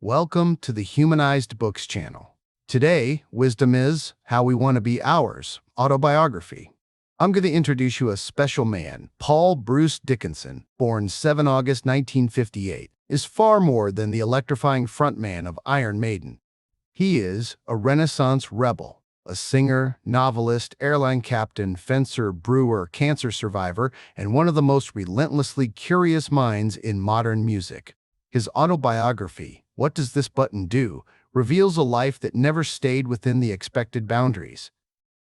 Welcome to the Humanized Books channel. Today, wisdom is How We Want to Be Ours, Autobiography. I'm going to introduce you a special man. Paul Bruce Dickinson, born 7 August 1958, is far more than the electrifying frontman of Iron Maiden. He is a Renaissance rebel, a singer, novelist, airline captain, fencer, brewer, cancer survivor, and one of the most relentlessly curious minds in modern music. His autobiography, What Does This Button Do?, reveals a life that never stayed within the expected boundaries.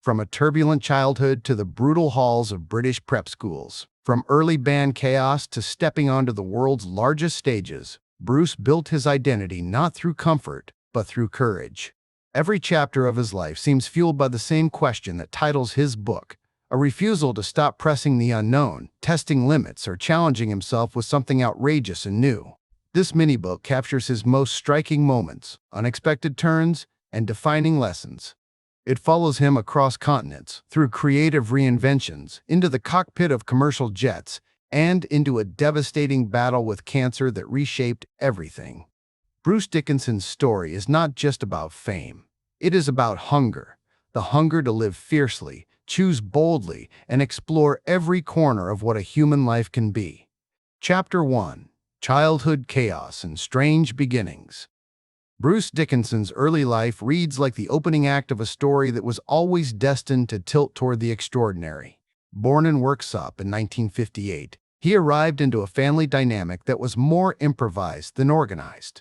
From a turbulent childhood to the brutal halls of British prep schools, from early band chaos to stepping onto the world's largest stages, Bruce built his identity not through comfort, but through courage. Every chapter of his life seems fueled by the same question that titles his book, a refusal to stop pressing the unknown, testing limits, or challenging himself with something outrageous and new. This mini-book captures his most striking moments, unexpected turns, and defining lessons. It follows him across continents, through creative reinventions, into the cockpit of commercial jets, and into a devastating battle with cancer that reshaped everything. Bruce Dickinson's story is not just about fame. It is about hunger, the hunger to live fiercely, choose boldly, and explore every corner of what a human life can be. Chapter 1. Childhood Chaos and Strange Beginnings. Bruce Dickinson's early life reads like the opening act of a story that was always destined to tilt toward the extraordinary. Born in Worksop in 1958, he arrived into a family dynamic that was more improvised than organized.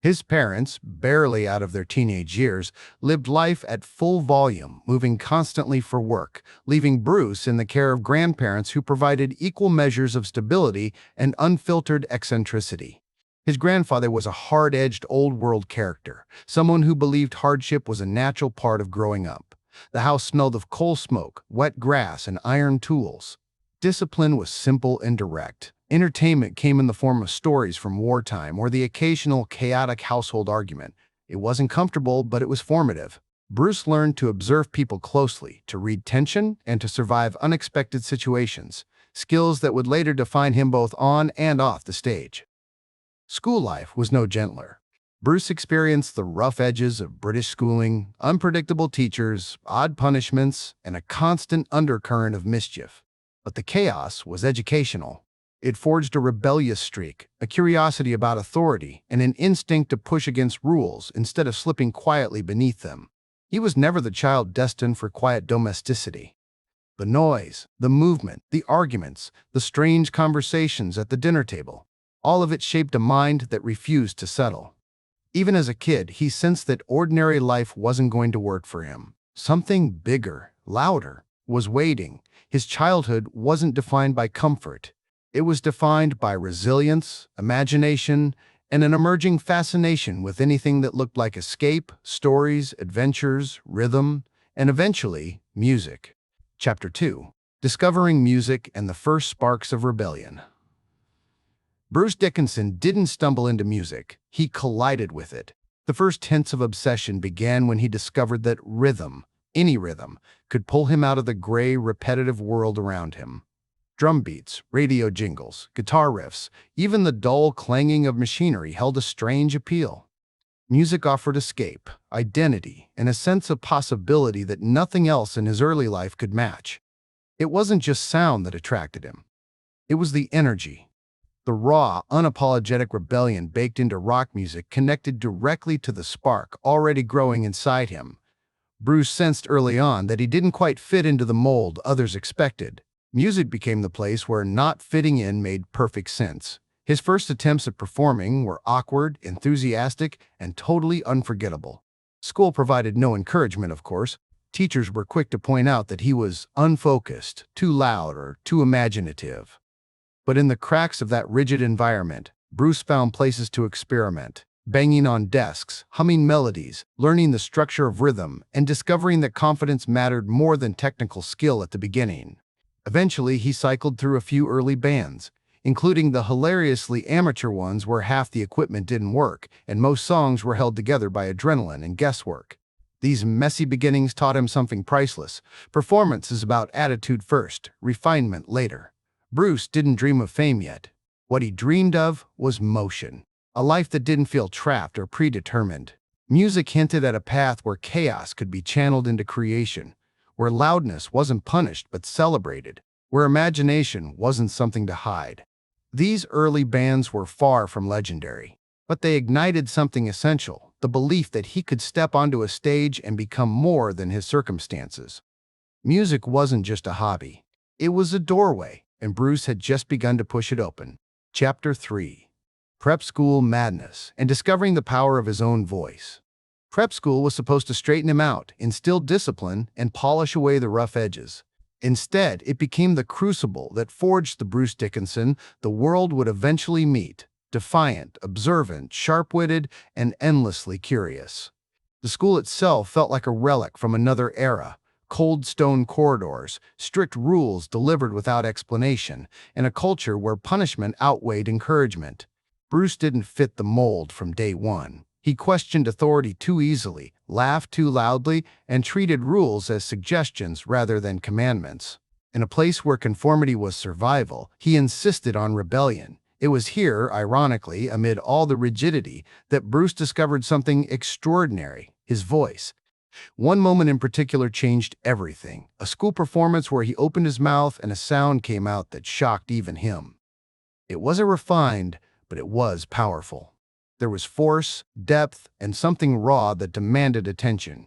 His parents, barely out of their teenage years, lived life at full volume, moving constantly for work, leaving Bruce in the care of grandparents who provided equal measures of stability and unfiltered eccentricity. His grandfather was a hard-edged old-world character, someone who believed hardship was a natural part of growing up. The house smelled of coal smoke, wet grass, and iron tools. Discipline was simple and direct. Entertainment came in the form of stories from wartime or the occasional chaotic household argument. It wasn't comfortable, but it was formative. Bruce learned to observe people closely, to read tension, and to survive unexpected situations, skills that would later define him both on and off the stage. School life was no gentler. Bruce experienced the rough edges of British schooling, unpredictable teachers, odd punishments, and a constant undercurrent of mischief. But the chaos was educational. It forged a rebellious streak, a curiosity about authority, and an instinct to push against rules instead of slipping quietly beneath them. He was never the child destined for quiet domesticity. The noise, the movement, the arguments, the strange conversations at the dinner table, all of it shaped a mind that refused to settle. Even as a kid, he sensed that ordinary life wasn't going to work for him. Something bigger, louder, was waiting. His childhood wasn't defined by comfort. It was defined by resilience, imagination, and an emerging fascination with anything that looked like escape, stories, adventures, rhythm, and eventually, music. Chapter 2. Discovering Music and the First Sparks of Rebellion. Bruce Dickinson didn't stumble into music, he collided with it. The first hints of obsession began when he discovered that rhythm, any rhythm, could pull him out of the gray, repetitive world around him. Drum beats, radio jingles, guitar riffs, even the dull clanging of machinery held a strange appeal. Music offered escape, identity, and a sense of possibility that nothing else in his early life could match. It wasn't just sound that attracted him. It was the energy. The raw, unapologetic rebellion baked into rock music connected directly to the spark already growing inside him. Bruce sensed early on that he didn't quite fit into the mold others expected. Music became the place where not fitting in made perfect sense. His first attempts at performing were awkward, enthusiastic, and totally unforgettable. School provided no encouragement, of course. Teachers were quick to point out that he was unfocused, too loud, or too imaginative. But in the cracks of that rigid environment, Bruce found places to experiment, banging on desks, humming melodies, learning the structure of rhythm, and discovering that confidence mattered more than technical skill at the beginning. Eventually, he cycled through a few early bands, including the hilariously amateur ones where half the equipment didn't work and most songs were held together by adrenaline and guesswork. These messy beginnings taught him something priceless. Performance is about attitude first, refinement later. Bruce didn't dream of fame yet. What he dreamed of was motion. a life that didn't feel trapped or predetermined. Music hinted at a path where chaos could be channeled into creation, where loudness wasn't punished but celebrated, where imagination wasn't something to hide. These early bands were far from legendary, but they ignited something essential, the belief that he could step onto a stage and become more than his circumstances. Music wasn't just a hobby. It was a doorway, and Bruce had just begun to push it open. Chapter 3. Prep School Madness and Discovering the Power of His Own Voice. Prep school was supposed to straighten him out, instill discipline, and polish away the rough edges. Instead, it became the crucible that forged the Bruce Dickinson the world would eventually meet, defiant, observant, sharp-witted, and endlessly curious. The school itself felt like a relic from another era. Cold stone corridors, strict rules delivered without explanation, and a culture where punishment outweighed encouragement. Bruce didn't fit the mold from day one. He questioned authority too easily, laughed too loudly, and treated rules as suggestions rather than commandments. In a place where conformity was survival, he insisted on rebellion. It was here, ironically, amid all the rigidity, that Bruce discovered something extraordinary: his voice. One moment in particular changed everything. A school performance where he opened his mouth and a sound came out that shocked even him. It wasn't refined, but it was powerful. There was force, depth, and something raw that demanded attention.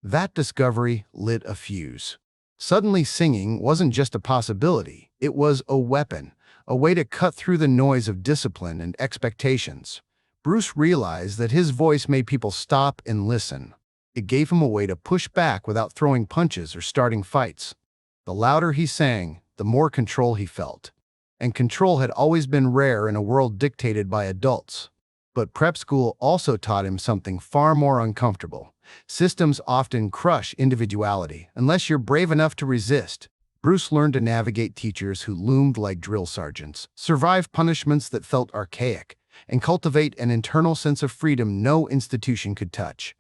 That discovery lit a fuse. Suddenly singing wasn't just a possibility, it was a weapon, a way to cut through the noise of discipline and expectations. Bruce realized that his voice made people stop and listen. It gave him a way to push back without throwing punches or starting fights. The louder he sang, the more control he felt. And control had always been rare in a world dictated by adults. But prep school also taught him something far more uncomfortable. Systems often crush individuality unless you're brave enough to resist. Bruce learned to navigate teachers who loomed like drill sergeants, survive punishments that felt archaic, and cultivate an internal sense of freedom no institution could touch.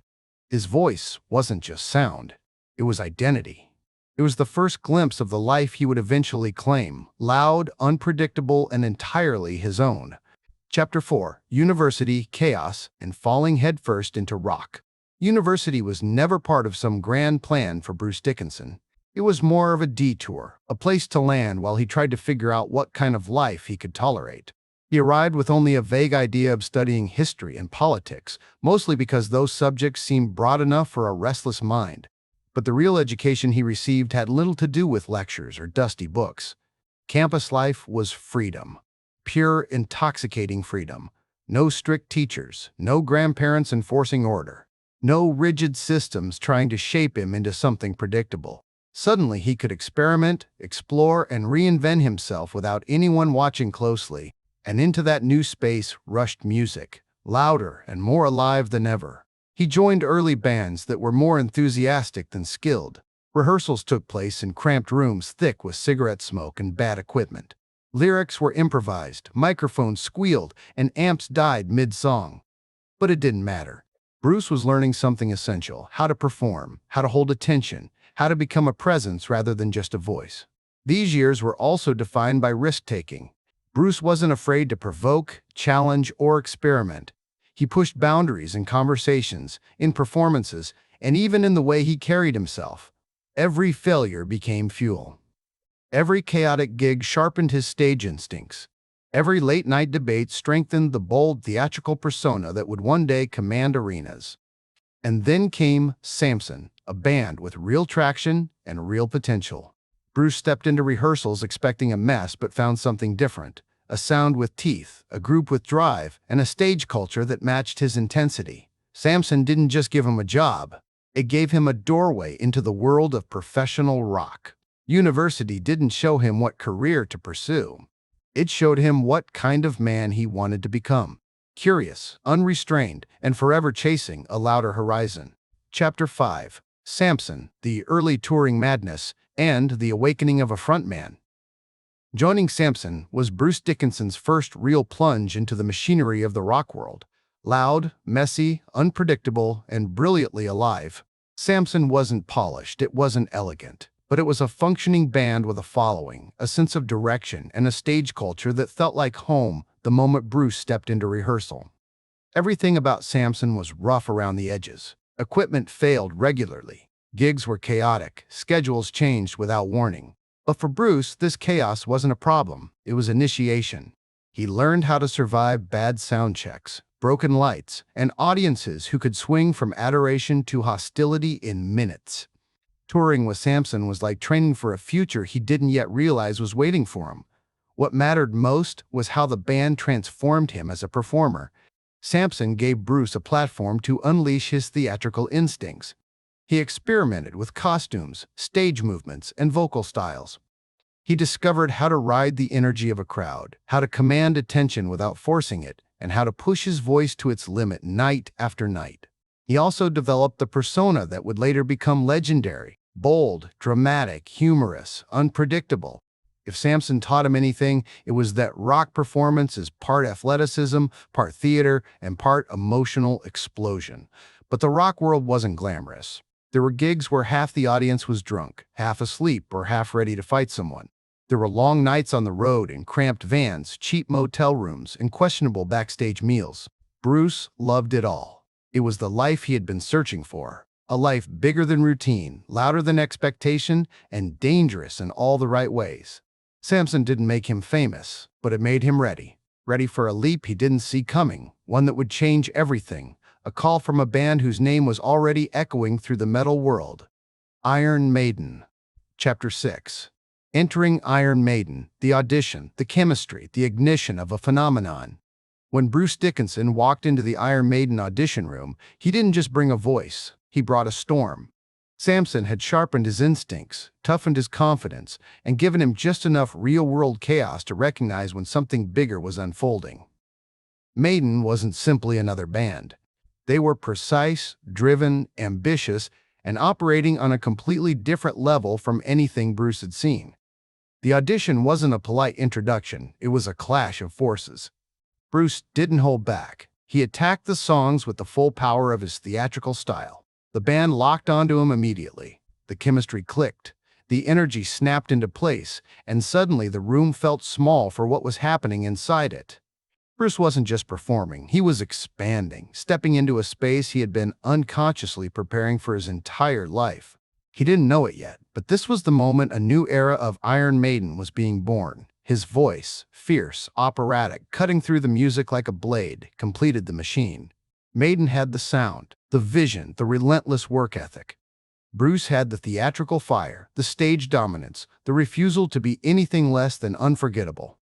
His voice wasn't just sound, it was identity. It was the first glimpse of the life he would eventually claim, loud, unpredictable, and entirely his own. Chapter 4. University, Chaos, and Falling Headfirst into Rock. University was never part of some grand plan for Bruce Dickinson. It was more of a detour, a place to land while he tried to figure out what kind of life he could tolerate. He arrived with only a vague idea of studying history and politics, mostly because those subjects seemed broad enough for a restless mind. But the real education he received had little to do with lectures or dusty books. Campus life was freedom. Pure, intoxicating freedom. No strict teachers, no grandparents enforcing order, no rigid systems trying to shape him into something predictable. Suddenly, he could experiment, explore, and reinvent himself without anyone watching closely. And into that new space rushed music, louder and more alive than ever. He joined early bands that were more enthusiastic than skilled. Rehearsals took place in cramped rooms thick with cigarette smoke and bad equipment. Lyrics were improvised, microphones squealed, and amps died mid-song. But it didn't matter. Bruce was learning something essential: how to perform, how to hold attention, how to become a presence rather than just a voice. These years were also defined by risk-taking. Bruce wasn't afraid to provoke, challenge, or experiment. He pushed boundaries in conversations, in performances, and even in the way he carried himself. Every failure became fuel. Every chaotic gig sharpened his stage instincts. Every late-night debate strengthened the bold theatrical persona that would one day command arenas. And then came Samson, a band with real traction and real potential. Bruce stepped into rehearsals expecting a mess but found something different. A sound with teeth, a group with drive, and a stage culture that matched his intensity. Samson didn't just give him a job. It gave him a doorway into the world of professional rock. University didn't show him what career to pursue. It showed him what kind of man he wanted to become. Curious, unrestrained, and forever chasing a louder horizon. Chapter 5. Samson, the Early Touring Madness, and the Awakening of a Frontman. Joining Samson was Bruce Dickinson's first real plunge into the machinery of the rock world. Loud, messy, unpredictable, and brilliantly alive. Samson wasn't polished, it wasn't elegant. But it was a functioning band with a following, a sense of direction, and a stage culture that felt like home the moment Bruce stepped into rehearsal. Everything about Samson was rough around the edges. Equipment failed regularly. Gigs were chaotic. Schedules changed without warning. But for Bruce, this chaos wasn't a problem. It was initiation. He learned how to survive bad sound checks, broken lights, and audiences who could swing from adoration to hostility in minutes. Touring with Samson was like training for a future he didn't yet realize was waiting for him. What mattered most was how the band transformed him as a performer. Samson gave Bruce a platform to unleash his theatrical instincts. He experimented with costumes, stage movements, and vocal styles. He discovered how to ride the energy of a crowd, how to command attention without forcing it, and how to push his voice to its limit night after night. He also developed the persona that would later become legendary: bold, dramatic, humorous, unpredictable. If Samson taught him anything, it was that rock performance is part athleticism, part theater, and part emotional explosion. But the rock world wasn't glamorous. There were gigs where half the audience was drunk, half asleep, or half ready to fight someone. There were long nights on the road in cramped vans, cheap motel rooms, and questionable backstage meals. Bruce loved it all. It was the life he had been searching for. A life bigger than routine, louder than expectation, and dangerous in all the right ways. Samson didn't make him famous, but it made him ready. Ready for a leap he didn't see coming, one that would change everything. A call from a band whose name was already echoing through the metal world. Iron Maiden. Chapter 6. Entering Iron Maiden, the audition, the chemistry, the ignition of a phenomenon. When Bruce Dickinson walked into the Iron Maiden audition room, he didn't just bring a voice, he brought a storm. Samson had sharpened his instincts, toughened his confidence, and given him just enough real-world chaos to recognize when something bigger was unfolding. Maiden wasn't simply another band. They were precise, driven, ambitious, and operating on a completely different level from anything Bruce had seen. The audition wasn't a polite introduction, it was a clash of forces. Bruce didn't hold back. He attacked the songs with the full power of his theatrical style. The band locked onto him immediately. The chemistry clicked. The energy snapped into place, and suddenly the room felt small for what was happening inside it. Bruce wasn't just performing, he was expanding, stepping into a space he had been unconsciously preparing for his entire life. He didn't know it yet, but this was the moment a new era of Iron Maiden was being born. His voice, fierce, operatic, cutting through the music like a blade, completed the machine. Maiden had the sound, the vision, the relentless work ethic. Bruce had the theatrical fire, the stage dominance, the refusal to be anything less than unforgettable.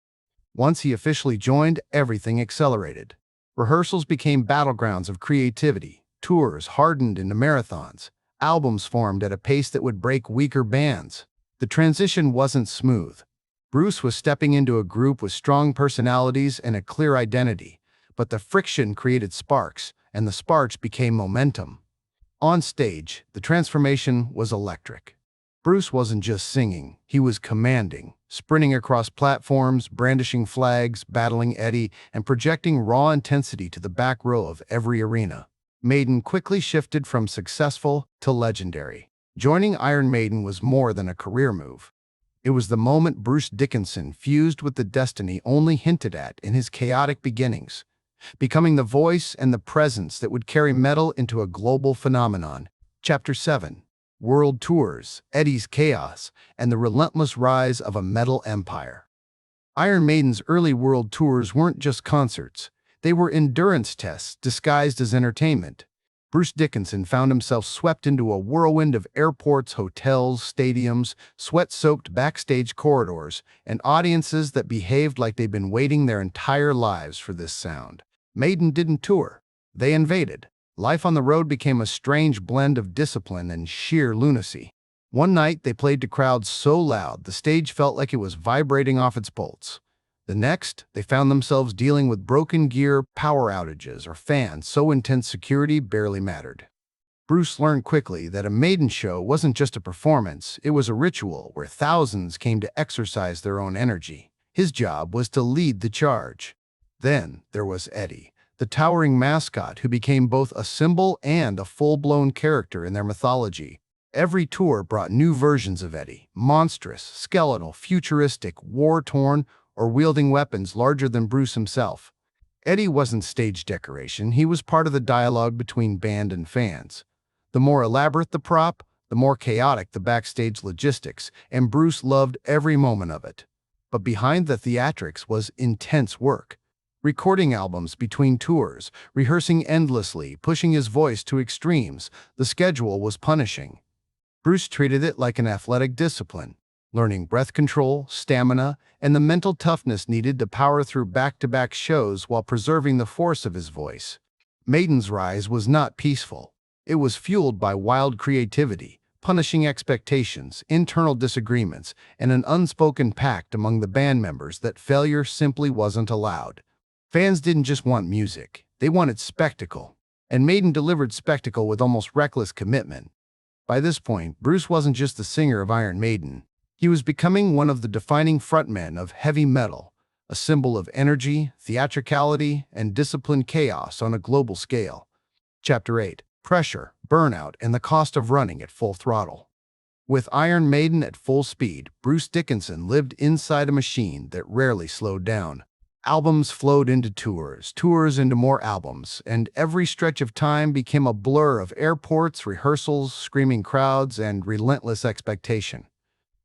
Once he officially joined, everything accelerated. Rehearsals became battlegrounds of creativity, tours hardened into marathons, albums formed at a pace that would break weaker bands. The transition wasn't smooth. Bruce was stepping into a group with strong personalities and a clear identity, but the friction created sparks, and the sparks became momentum. On stage, the transformation was electric. Bruce wasn't just singing, he was commanding, sprinting across platforms, brandishing flags, battling Eddie, and projecting raw intensity to the back row of every arena. Maiden quickly shifted from successful to legendary. Joining Iron Maiden was more than a career move. It was the moment Bruce Dickinson fused with the destiny only hinted at in his chaotic beginnings, becoming the voice and the presence that would carry metal into a global phenomenon. Chapter 7. World Tours, Eddie's Chaos, and the Relentless Rise of a Metal Empire. Iron Maiden's early world tours weren't just concerts. They were endurance tests disguised as entertainment. Bruce Dickinson found himself swept into a whirlwind of airports, hotels, stadiums, sweat-soaked backstage corridors, and audiences that behaved like they'd been waiting their entire lives for this sound. Maiden didn't tour. They invaded. Life on the road became a strange blend of discipline and sheer lunacy. One night, they played to crowds so loud the stage felt like it was vibrating off its bolts. The next, they found themselves dealing with broken gear, power outages, or fans so intense security barely mattered. Bruce learned quickly that a Maiden show wasn't just a performance, it was a ritual where thousands came to exercise their own energy. His job was to lead the charge. Then there was Eddie, the towering mascot who became both a symbol and a full-blown character in their mythology. Every tour brought new versions of Eddie, monstrous, skeletal, futuristic, war-torn, or wielding weapons larger than Bruce himself. Eddie wasn't stage decoration, he was part of the dialogue between band and fans. The more elaborate the prop, the more chaotic the backstage logistics, and Bruce loved every moment of it. But behind the theatrics was intense work. Recording albums between tours, rehearsing endlessly, pushing his voice to extremes, the schedule was punishing. Bruce treated it like an athletic discipline, learning breath control, stamina, and the mental toughness needed to power through back-to-back shows while preserving the force of his voice. Maiden's rise was not peaceful. It was fueled by wild creativity, punishing expectations, internal disagreements, and an unspoken pact among the band members that failure simply wasn't allowed. Fans didn't just want music, they wanted spectacle. And Maiden delivered spectacle with almost reckless commitment. By this point, Bruce wasn't just the singer of Iron Maiden. He was becoming one of the defining frontmen of heavy metal, a symbol of energy, theatricality, and disciplined chaos on a global scale. Chapter 8. Pressure, Burnout, and the Cost of Running at Full Throttle. With Iron Maiden at full speed, Bruce Dickinson lived inside a machine that rarely slowed down. Albums flowed into tours, tours into more albums, and every stretch of time became a blur of airports, rehearsals, screaming crowds, and relentless expectation.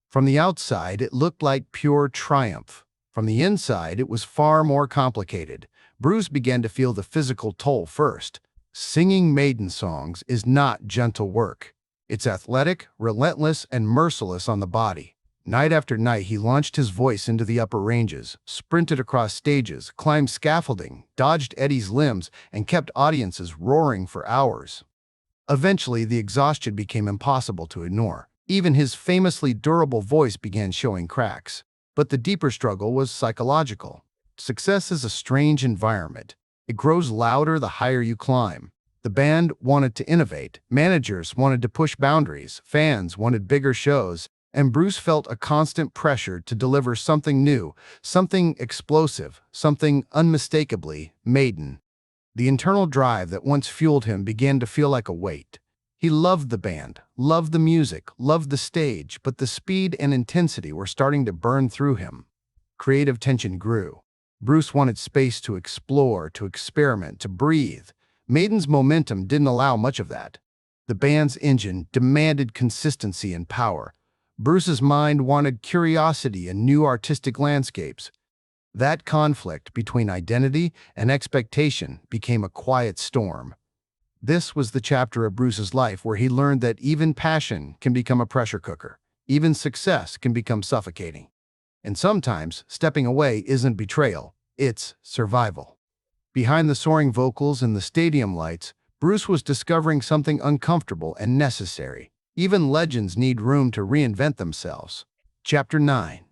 From the outside, it looked like pure triumph. From the inside, it was far more complicated. Bruce began to feel the physical toll first. Singing Maiden songs is not gentle work. It's athletic, relentless, and merciless on the body. Night after night, he launched his voice into the upper ranges, sprinted across stages, climbed scaffolding, dodged Eddie's limbs, and kept audiences roaring for hours. Eventually, the exhaustion became impossible to ignore. Even his famously durable voice began showing cracks. But the deeper struggle was psychological. Success is a strange environment. It grows louder the higher you climb. The band wanted to innovate, managers wanted to push boundaries, fans wanted bigger shows, and Bruce felt a constant pressure to deliver something new, something explosive, something unmistakably Maiden. The internal drive that once fueled him began to feel like a weight. He loved the band, loved the music, loved the stage, but the speed and intensity were starting to burn through him. Creative tension grew. Bruce wanted space to explore, to experiment, to breathe. Maiden's momentum didn't allow much of that. The band's engine demanded consistency and power. Bruce's mind wanted curiosity and new artistic landscapes. That conflict between identity and expectation became a quiet storm. This was the chapter of Bruce's life where he learned that even passion can become a pressure cooker. Even success can become suffocating. And sometimes, stepping away isn't betrayal, it's survival. Behind the soaring vocals and the stadium lights, Bruce was discovering something uncomfortable and necessary. Even legends need room to reinvent themselves. Chapter 9.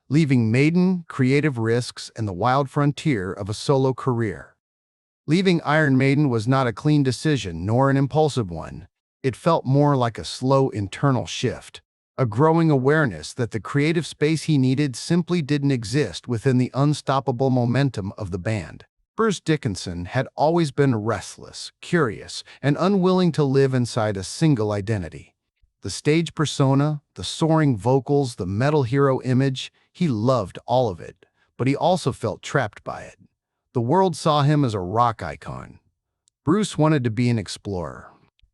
Leaving Maiden, Creative Risks, and the Wild Frontier of a Solo Career. Leaving Iron Maiden was not a clean decision, nor an impulsive one. It felt more like a slow internal shift. A growing awareness that the creative space he needed simply didn't exist within the unstoppable momentum of the band. Bruce Dickinson had always been restless, curious, and unwilling to live inside a single identity. The stage persona, the soaring vocals, the metal hero image, he loved all of it, but he also felt trapped by it. The world saw him as a rock icon. Bruce wanted to be an explorer.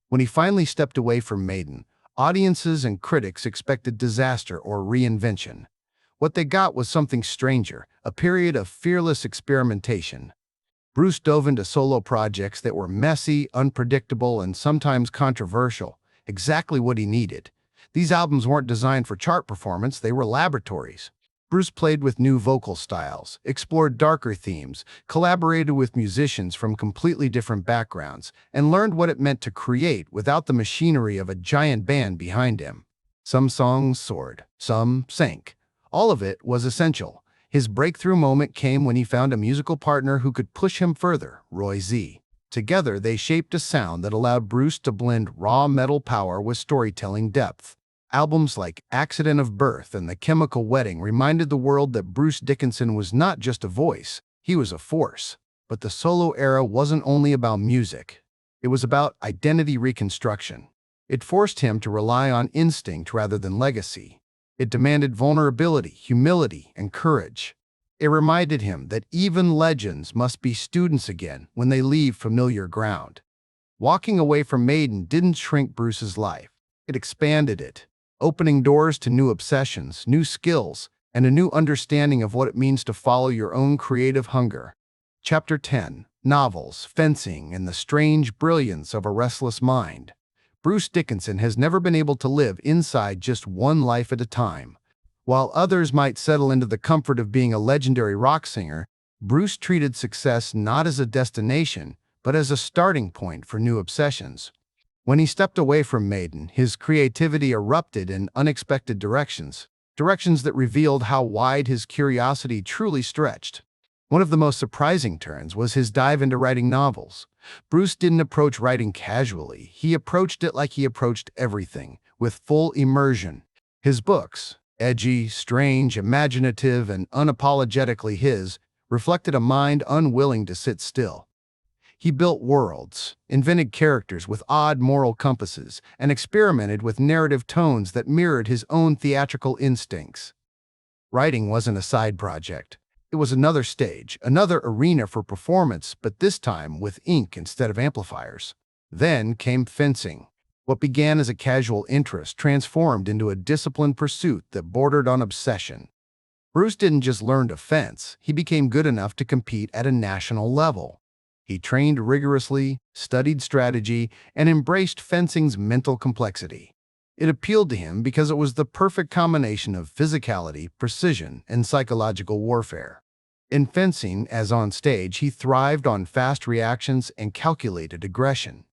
When he finally stepped away from Maiden, audiences and critics expected disaster or reinvention. What they got was something stranger, a period of fearless experimentation. Bruce dove into solo projects that were messy, unpredictable, and sometimes controversial, exactly what he needed. These albums weren't designed for chart performance, they were laboratories. Bruce played with new vocal styles, explored darker themes, collaborated with musicians from completely different backgrounds, and learned what it meant to create without the machinery of a giant band behind him. Some songs soared, some sank. All of it was essential. His breakthrough moment came when he found a musical partner who could push him further, Roy Z. Together, they shaped a sound that allowed Bruce to blend raw metal power with storytelling depth. Albums like Accident of Birth and The Chemical Wedding reminded the world that Bruce Dickinson was not just a voice, he was a force. But the solo era wasn't only about music. It was about identity reconstruction. It forced him to rely on instinct rather than legacy. It demanded vulnerability, humility, and courage. It reminded him that even legends must be students again when they leave familiar ground. Walking away from Maiden didn't shrink Bruce's life. It expanded it, opening doors to new obsessions, new skills, and a new understanding of what it means to follow your own creative hunger. Chapter 10: Novels, Fencing, and the Strange Brilliance of a Restless Mind. Bruce Dickinson has never been able to live inside just one life at a time. While others might settle into the comfort of being a legendary rock singer, Bruce treated success not as a destination, but as a starting point for new obsessions. When he stepped away from Maiden, his creativity erupted in unexpected directions, directions that revealed how wide his curiosity truly stretched. One of the most surprising turns was his dive into writing novels. Bruce didn't approach writing casually. He approached it like he approached everything, with full immersion. His books, edgy, strange, imaginative, and unapologetically his, reflected a mind unwilling to sit still. He built worlds, invented characters with odd moral compasses, and experimented with narrative tones that mirrored his own theatrical instincts. Writing wasn't a side project. It was another stage, another arena for performance, but this time with ink instead of amplifiers. Then came fencing. What began as a casual interest transformed into a disciplined pursuit that bordered on obsession. Bruce didn't just learn to fence, he became good enough to compete at a national level. He trained rigorously, studied strategy, and embraced fencing's mental complexity. It appealed to him because it was the perfect combination of physicality, precision, and psychological warfare. In fencing, as on stage, he thrived on fast reactions and calculated aggression.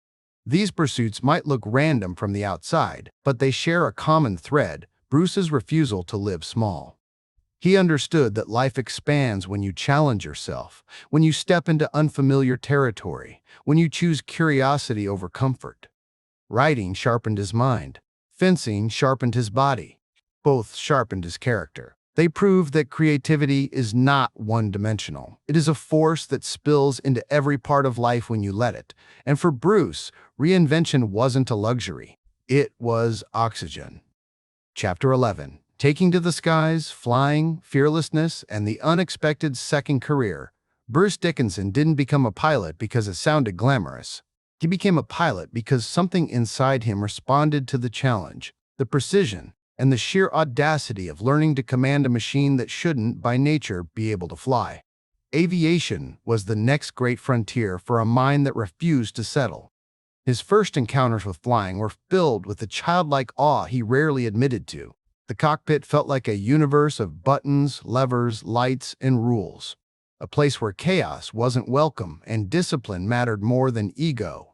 These pursuits might look random from the outside, but they share a common thread: Bruce's refusal to live small. He understood that life expands when you challenge yourself, when you step into unfamiliar territory, when you choose curiosity over comfort. Writing sharpened his mind. Fencing sharpened his body. Both sharpened his character. They proved that creativity is not one-dimensional. It is a force that spills into every part of life when you let it. And for Bruce, reinvention wasn't a luxury. It was oxygen. Chapter 11: Taking to the Skies, Flying, Fearlessness, and the Unexpected Second Career. Bruce Dickinson didn't become a pilot because it sounded glamorous. He became a pilot because something inside him responded to the challenge, the precision, and the sheer audacity of learning to command a machine that shouldn't, by nature, be able to fly. Aviation was the next great frontier for a mind that refused to settle. His first encounters with flying were filled with the childlike awe he rarely admitted to. The cockpit felt like a universe of buttons, levers, lights, and rules. A place where chaos wasn't welcome and discipline mattered more than ego.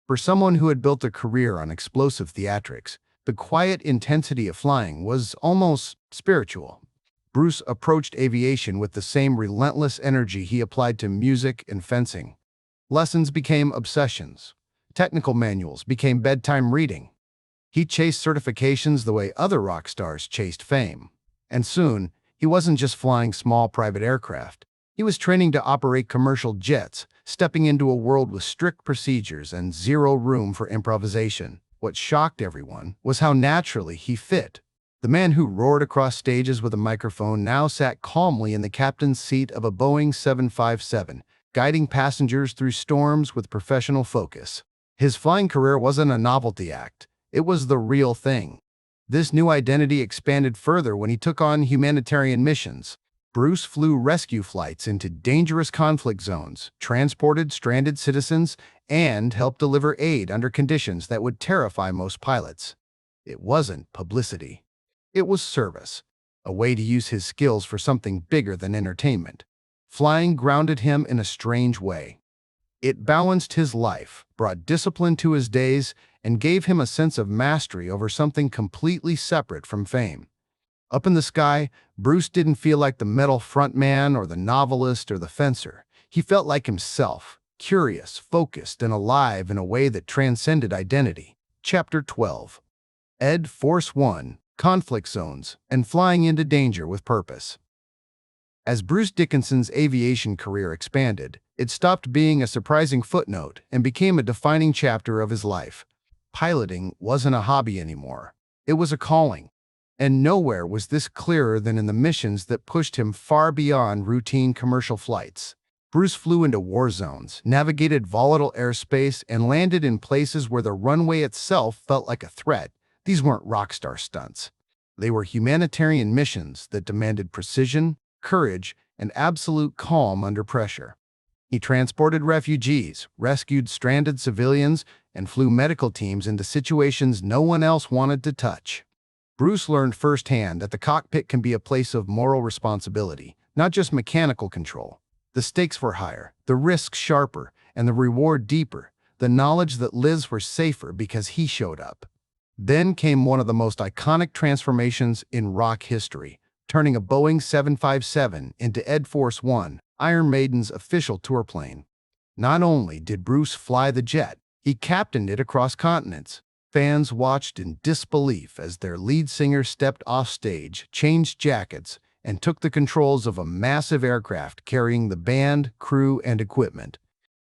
For someone who had built a career on explosive theatrics, the quiet intensity of flying was almost spiritual. Bruce approached aviation with the same relentless energy he applied to music and fencing. Lessons became obsessions. Technical manuals became bedtime reading. He chased certifications the way other rock stars chased fame. And soon, he wasn't just flying small private aircraft. He was training to operate commercial jets, stepping into a world with strict procedures and zero room for improvisation. What shocked everyone was how naturally he fit. The man who roared across stages with a microphone now sat calmly in the captain's seat of a Boeing 757, guiding passengers through storms with professional focus. His flying career wasn't a novelty act. It was the real thing. This new identity expanded further when he took on humanitarian missions. Bruce flew rescue flights into dangerous conflict zones, transported stranded citizens, and helped deliver aid under conditions that would terrify most pilots. It wasn't publicity. It was service, a way to use his skills for something bigger than entertainment. Flying grounded him in a strange way. It balanced his life, brought discipline to his days, and gave him a sense of mastery over something completely separate from fame. Up in the sky, Bruce didn't feel like the metal frontman or the novelist or the fencer. He felt like himself, curious, focused, and alive in a way that transcended identity. Chapter 12: Ed Force 1, Conflict Zones, and Flying into Danger with Purpose. As Bruce Dickinson's aviation career expanded, it stopped being a surprising footnote and became a defining chapter of his life. Piloting wasn't a hobby anymore. It was a calling. And nowhere was this clearer than in the missions that pushed him far beyond routine commercial flights. Bruce flew into war zones, navigated volatile airspace, and landed in places where the runway itself felt like a threat. These weren't rock star stunts. They were humanitarian missions that demanded precision, courage, and absolute calm under pressure. He transported refugees, rescued stranded civilians, and flew medical teams into situations no one else wanted to touch. Bruce learned firsthand that the cockpit can be a place of moral responsibility, not just mechanical control. The stakes were higher, the risks sharper, and the reward deeper, the knowledge that lives were safer because he showed up. Then came one of the most iconic transformations in rock history, turning a Boeing 757 into Ed Force One, Iron Maiden's official tour plane. Not only did Bruce fly the jet, he captained it across continents. Fans watched in disbelief as their lead singer stepped off stage, changed jackets, and took the controls of a massive aircraft carrying the band, crew, and equipment.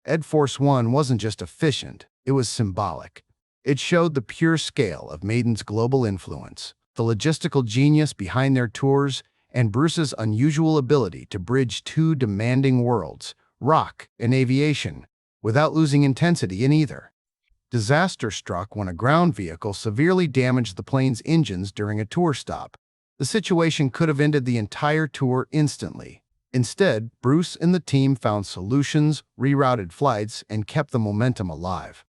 Ed Force One wasn't just efficient, it was symbolic. It showed the pure scale of Maiden's global influence, the logistical genius behind their tours, and Bruce's unusual ability to bridge two demanding worlds, rock and aviation, without losing intensity in either. Disaster struck when a ground vehicle severely damaged the plane's engines during a tour stop. The situation could have ended the entire tour instantly. Instead, Bruce and the team found solutions, rerouted flights, and kept the momentum alive.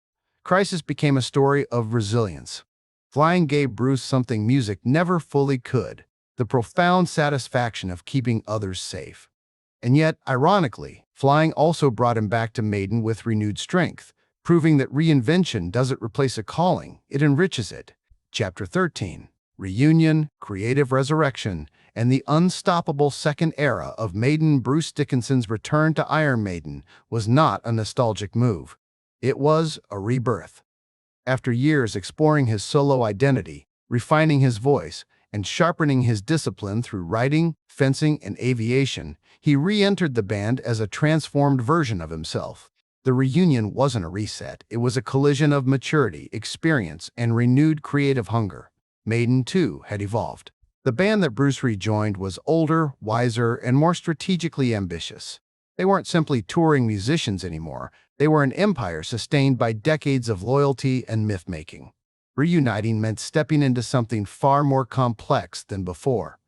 Crisis became a story of resilience. Flying gave Bruce something music never fully could, the profound satisfaction of keeping others safe. And yet, ironically, flying also brought him back to Maiden with renewed strength, proving that reinvention doesn't replace a calling, it enriches it. Chapter 13. Reunion, Creative Resurrection, and the unstoppable second era of Maiden. Bruce Dickinson's return to Iron Maiden was not a nostalgic move. It was a rebirth. After years exploring his solo identity, refining his voice, and sharpening his discipline through writing, fencing, and aviation, he re-entered the band as a transformed version of himself. The reunion wasn't a reset, it was a collision of maturity, experience, and renewed creative hunger. Maiden, too, had evolved. The band that Bruce rejoined was older, wiser, and more strategically ambitious. They weren't simply touring musicians anymore, they were an empire sustained by decades of loyalty and myth-making. Reuniting meant stepping into something far more complex than before.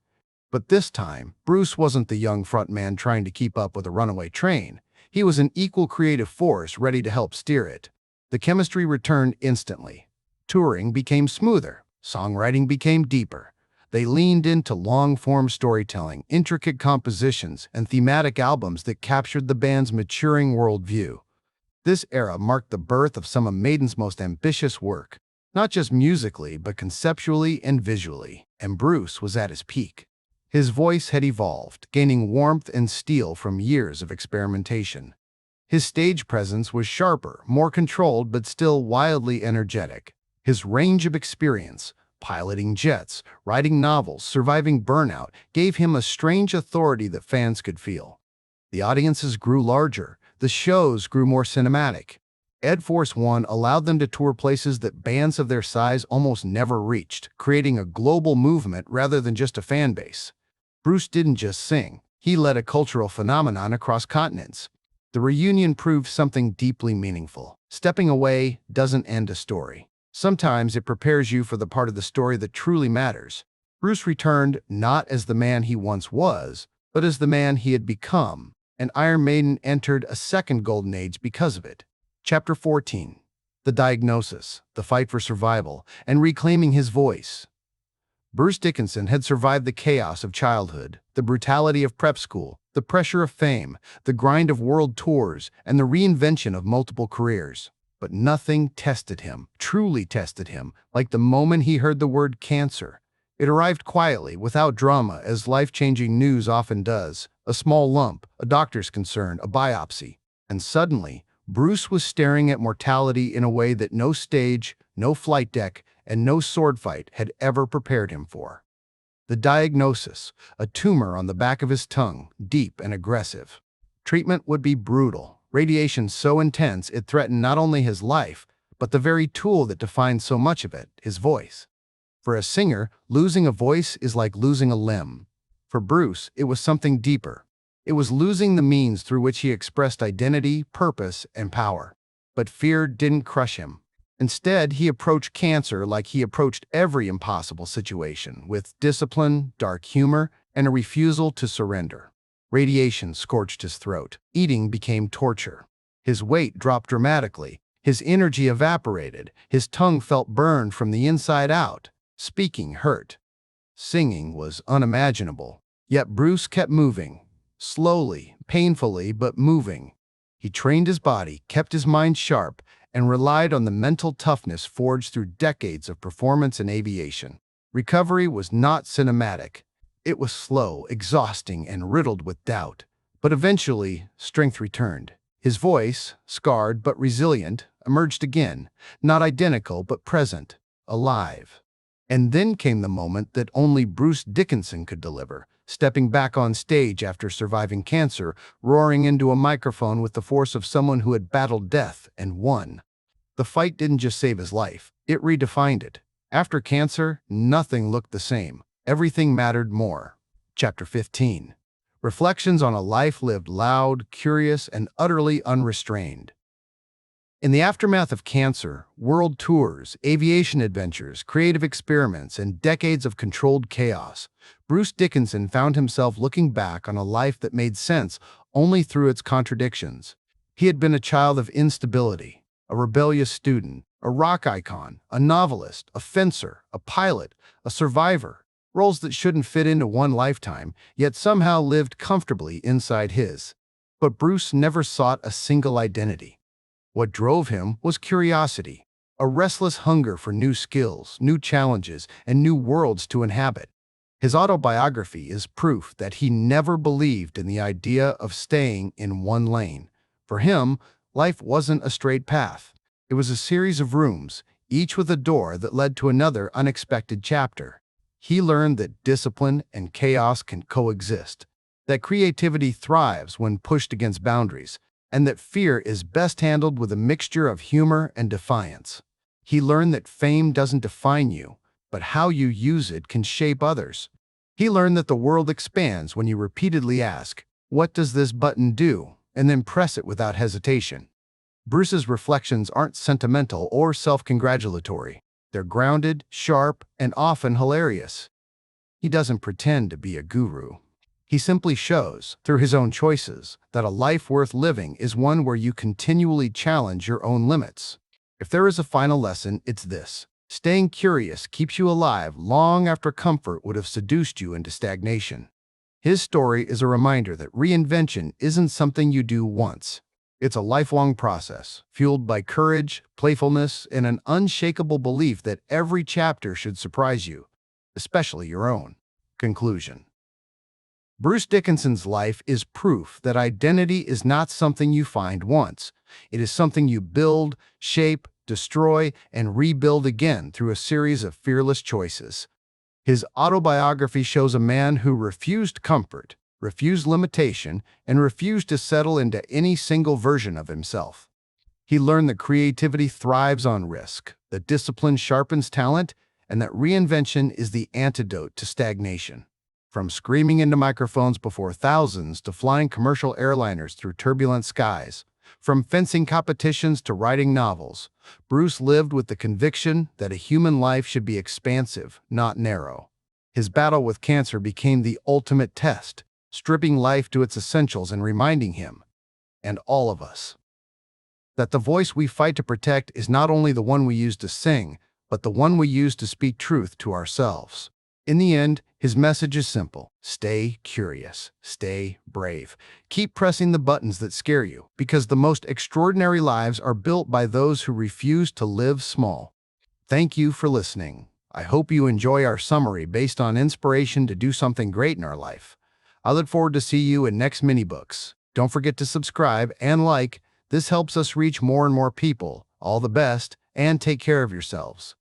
But this time, Bruce wasn't the young frontman trying to keep up with a runaway train. He was an equal creative force ready to help steer it. The chemistry returned instantly. Touring became smoother. Songwriting became deeper. They leaned into long-form storytelling, intricate compositions, and thematic albums that captured the band's maturing worldview. This era marked the birth of some of Maiden's most ambitious work, not just musically, but conceptually and visually, and Bruce was at his peak. His voice had evolved, gaining warmth and steel from years of experimentation. His stage presence was sharper, more controlled, but still wildly energetic. His range of experience, piloting jets, writing novels, surviving burnout, gave him a strange authority that fans could feel. The audiences grew larger, the shows grew more cinematic. Ed Force One allowed them to tour places that bands of their size almost never reached, creating a global movement rather than just a fan base. Bruce didn't just sing, he led a cultural phenomenon across continents. The reunion proved something deeply meaningful. Stepping away doesn't end a story. Sometimes it prepares you for the part of the story that truly matters. Bruce returned not as the man he once was, but as the man he had become, and Iron Maiden entered a second golden age because of it. Chapter 14. The Diagnosis, the Fight for Survival, and Reclaiming His Voice. Bruce Dickinson had survived the chaos of childhood, the brutality of prep school, the pressure of fame, the grind of world tours, and the reinvention of multiple careers. But nothing tested him, truly tested him, like the moment he heard the word cancer. It arrived quietly, without drama, as life-changing news often does. A small lump, a doctor's concern, a biopsy. And suddenly, Bruce was staring at mortality in a way that no stage, no flight deck, and no sword fight had ever prepared him for. The diagnosis, a tumor on the back of his tongue, deep and aggressive. Treatment would be brutal. Radiation so intense it threatened not only his life, but the very tool that defined so much of it, his voice. For a singer, losing a voice is like losing a limb. For Bruce, it was something deeper. It was losing the means through which he expressed identity, purpose, and power. But fear didn't crush him. Instead, he approached cancer like he approached every impossible situation, with discipline, dark humor, and a refusal to surrender. Radiation scorched his throat. Eating became torture. His weight dropped dramatically. His energy evaporated. His tongue felt burned from the inside out. Speaking hurt. Singing was unimaginable. Yet Bruce kept moving. Slowly, painfully, but moving. He trained his body, kept his mind sharp, and relied on the mental toughness forged through decades of performance in aviation. Recovery was not cinematic. It was slow, exhausting, and riddled with doubt. But eventually, strength returned. His voice, scarred but resilient, emerged again, not identical but present, alive. And then came the moment that only Bruce Dickinson could deliver, stepping back on stage after surviving cancer, roaring into a microphone with the force of someone who had battled death and won. The fight didn't just save his life, it redefined it. After cancer, nothing looked the same. Everything mattered more. Chapter 15. Reflections on a life lived loud, curious, and utterly unrestrained. In the aftermath of cancer, world tours, aviation adventures, creative experiments, and decades of controlled chaos, Bruce Dickinson found himself looking back on a life that made sense only through its contradictions. He had been a child of instability, a rebellious student, a rock icon, a novelist, a fencer, a pilot, a survivor, roles that shouldn't fit into one lifetime, yet somehow lived comfortably inside his. But Bruce never sought a single identity. What drove him was curiosity, a restless hunger for new skills, new challenges, and new worlds to inhabit. His autobiography is proof that he never believed in the idea of staying in one lane. For him, life wasn't a straight path. It was a series of rooms, each with a door that led to another unexpected chapter. He learned that discipline and chaos can coexist, that creativity thrives when pushed against boundaries, and that fear is best handled with a mixture of humor and defiance. He learned that fame doesn't define you, but how you use it can shape others. He learned that the world expands when you repeatedly ask, "What does this button do?" and then press it without hesitation. Bruce's reflections aren't sentimental or self-congratulatory. They're grounded, sharp, and often hilarious. He doesn't pretend to be a guru. He simply shows, through his own choices, that a life worth living is one where you continually challenge your own limits. If there is a final lesson, it's this: staying curious keeps you alive long after comfort would have seduced you into stagnation. His story is a reminder that reinvention isn't something you do once. It's a lifelong process, fueled by courage, playfulness, and an unshakable belief that every chapter should surprise you, especially your own. Conclusion. Bruce Dickinson's life is proof that identity is not something you find once. It is something you build, shape, destroy, and rebuild again through a series of fearless choices. His autobiography shows a man who refused comfort, refused limitation, and refused to settle into any single version of himself. He learned that creativity thrives on risk, that discipline sharpens talent, and that reinvention is the antidote to stagnation. From screaming into microphones before thousands to flying commercial airliners through turbulent skies, from fencing competitions to writing novels, Bruce lived with the conviction that a human life should be expansive, not narrow. His battle with cancer became the ultimate test, stripping life to its essentials and reminding him, and all of us, that the voice we fight to protect is not only the one we use to sing, but the one we use to speak truth to ourselves. In the end, his message is simple: stay curious, stay brave. Keep pressing the buttons that scare you, because the most extraordinary lives are built by those who refuse to live small. Thank you for listening. I hope you enjoy our summary based on inspiration to do something great in our life. I look forward to see you in next mini books. Don't forget to subscribe and like. This helps us reach more and more people. All the best, and take care of yourselves.